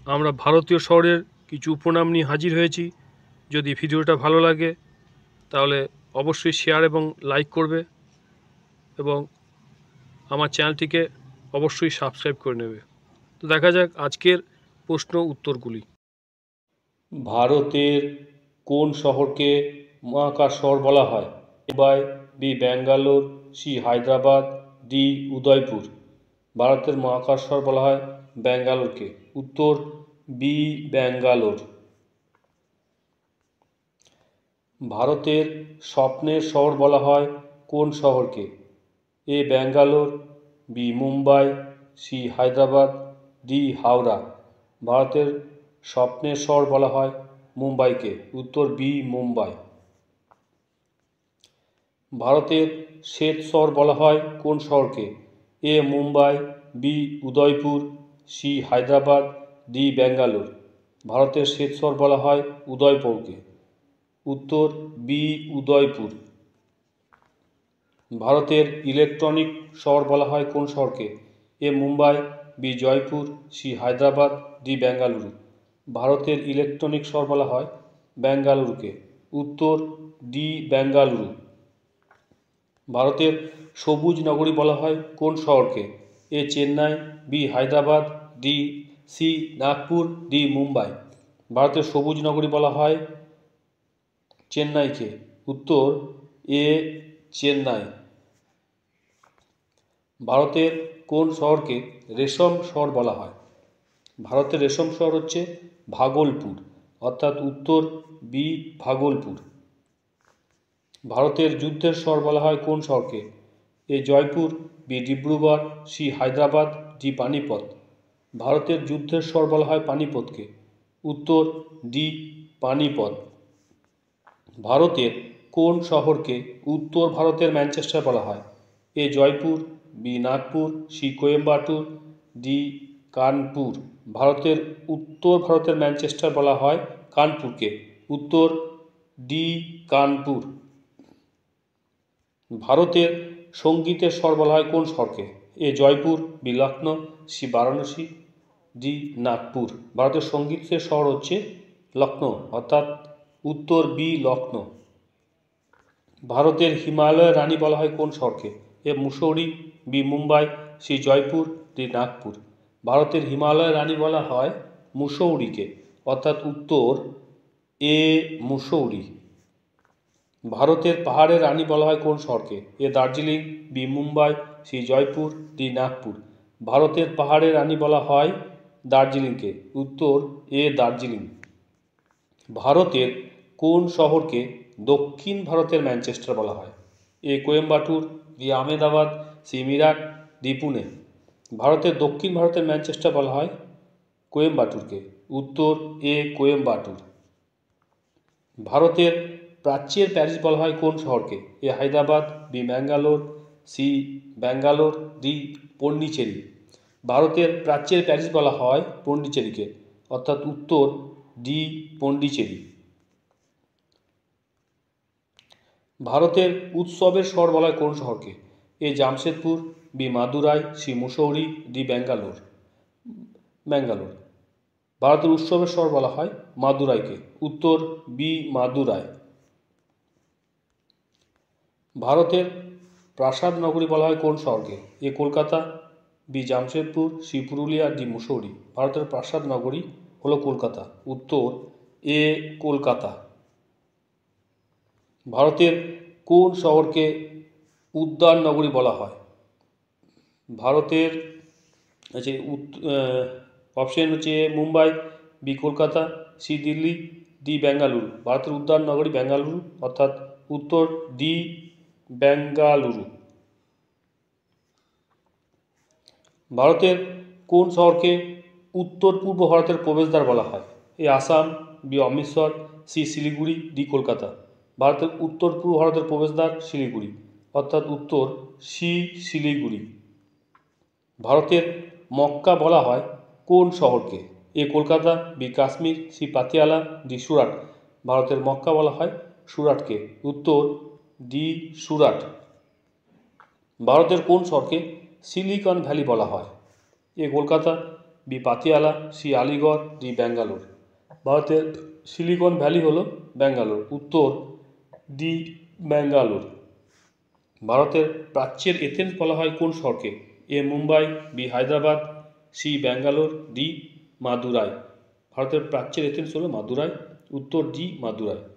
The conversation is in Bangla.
আমরা ভারতীয় শহরের কিছু উপনাম নিয়ে হাজির হয়েছি। যদি ভিডিওটা ভালো লাগে তাহলে অবশ্যই শেয়ার এবং লাইক করবে এবং আমার চ্যানেলটিকে অবশ্যই সাবস্ক্রাইব করে নেবে। তো দেখা যাক আজকের প্রশ্ন উত্তরগুলি। ভারতের কোন শহরকে মহাকাশ শহর বলা হয়? Mumbai, B Bangalore, C Hyderabad, D Udaipur. ভারতের মহাকাশ শহর বলা হয় ব্যাঙ্গালোরকে। উত্তর বি ব্যাঙ্গালোর। ভারতের স্বপ্নের শহর বলা হয় কোন শহরকে? A Bangalore, B Mumbai, C Hyderabad, D Howrah. ভারতের স্বপ্নের শহর বলা হয় মুম্বাইকে। উত্তর বি মুম্বাই। ভারতের শ্বেত শহর বলা হয় কোন শহরকে? A Mumbai, B Udaipur, C Hyderabad, D Bangalore. ভারতের শ্বেত শহর বলা হয় উদয়পুরকে। উত্তর বি উদয়পুর। ভারতের ইলেকট্রনিক শহর বলা হয় কোন শহরকে? A Mumbai, B Jaipur, C Hyderabad, D Bengaluru. ভারতের ইলেকট্রনিক শহর বলা হয় বেঙ্গালুরুকে। উত্তর ডি বেঙ্গালুরু। ভারতের সবুজ নগরী বলা হয় কোন শহরকে? A Chennai, B Hyderabad, C Nagpur, D Mumbai. ভারতের সবুজ নগরী বলা হয় চেন্নাইকে। উত্তর এ চেন্নাই। ভারতের কোন শহরকে রেশম শহর বলা হয়? ভারতের রেশম শহর হচ্ছে ভাগলপুর, অর্থাৎ উত্তর বি ভাগলপুর। ভারতের যুদ্ধের শহর বলা হয় কোন শহরকে? A Jaipur, B Dibrugarh, C Hyderabad, D Panipat. ভারতের যুদ্ধের শহর বলা হয় পানিপতকে। উত্তর ডি পানিপত। ভারতের কোন শহরকে উত্তর ভারতের ম্যানচেস্টার বলা হয়? A Jaipur, B Nagpur, C Coimbatore, D Kanpur. ভারতের উত্তর ভারতের ম্যানচেস্টার বলা হয় কানপুরকে। উত্তর ডি কানপুর। ভারতের সঙ্গীতের স্বর বলা হয় কোন শহরকে? A Jaipur, B Lucknow, C Varanasi, D Nagpur. ভারতের সঙ্গীতের শহর হচ্ছে লখনৌ, অর্থাৎ উত্তর বি লখনৌ। ভারতের হিমালয়ের রানী বলা হয় কোন শহরকে? A Mussoorie, B Mumbai, C Jaipur, D Nagpur. ভারতের হিমালয়ের রানী বলা হয় মুসৌরিকে, অর্থাৎ উত্তর এ মুসৌরি। ভারতের পাহাড়ের রানী বলা হয় কোন শহরকে? A Darjeeling, B Mumbai, C Jaipur, D Nagpur. ভারতের পাহাড়ের রানী বলা হয় দার্জিলিংকে। উত্তর এ দার্জিলিং। ভারতের কোন শহরকে দক্ষিণ ভারতের ম্যানচেস্টার বলা হয়? A Coimbatore, B Ahmedabad, C Meerut, D Pune. ভারতের দক্ষিণ ভারতের ম্যানচেস্টার বলা হয় কোয়েম্বাটুরকে। উত্তর এ কোয়েম্বাটুর। ভারতের প্রাচ্যের প্যারিস বলা হয় কোন শহরকে? A Hyderabad, B Bangalore, C Bangalore, D Pondicherry. ভারতের প্রাচ্যের প্যারিস বলা হয় পন্ডিচেরিকে, অর্থাৎ উত্তর ডি পন্ডিচেরি। ভারতের উৎসবের শহর বলা হয় কোন শহরকে? A Jamshedpur, B Madurai, C Mussoorie, D Bangalore. ভারতের উৎসবের শহর বলা হয় মাদুরাইকে। উত্তর বি মাদুরাই। ভারতের প্রাসাদ নগরী বলা হয় কোন শহরকে? A Kolkata, B Jamshedpur, C Purulia, D Mussoorie. ভারতের প্রাসাদ নগরী হলো কলকাতা। উত্তর এ কলকাতা। ভারতের কোন শহরকে উদ্যান নগরী বলা হয়? ভারতের আছে অপশন হচ্ছে A Mumbai, B Kolkata, C Delhi, D Bengaluru. ভারতের উদ্যান নগরী বেঙ্গালুরু, অর্থাৎ উত্তর ডি বেঙ্গালুরু। ভারতের কোন শহরকে উত্তর পূর্ব ভারতের প্রবেশদ্বার বলা হয়? A Assam, B Amritsar, C Siliguri, D Kolkata. ভারতের উত্তর পূর্ব ভারতের প্রবেশদ্বার শিলিগুড়ি, অর্থাৎ উত্তর সি শিলিগুড়ি। ভারতের মক্কা বলা হয় কোন শহরকে? A Kolkata, B Kashmir, C Patiala, D Surat. ভারতের মক্কা বলা হয় সুরাটকে। উত্তর ডি সুরাট। ভারতের কোন শহরকে সিলিকন ভ্যালি বলা হয়? A Kolkata, B Patiala, C Aligarh, D Bangalore. ভারতের সিলিকন ভ্যালি হলো ব্যাঙ্গালোর। উত্তর ডি ব্যাঙ্গালোর। ভারতের প্রাচ্যের এথেন্স বলা হয় কোন শহরকে? A Mumbai, B Hyderabad, C Bangalore, D Madurai. ভারতের প্রাচ্যের এথেন্স হলো মাদুরাই। উত্তর ডি মাদুরাই।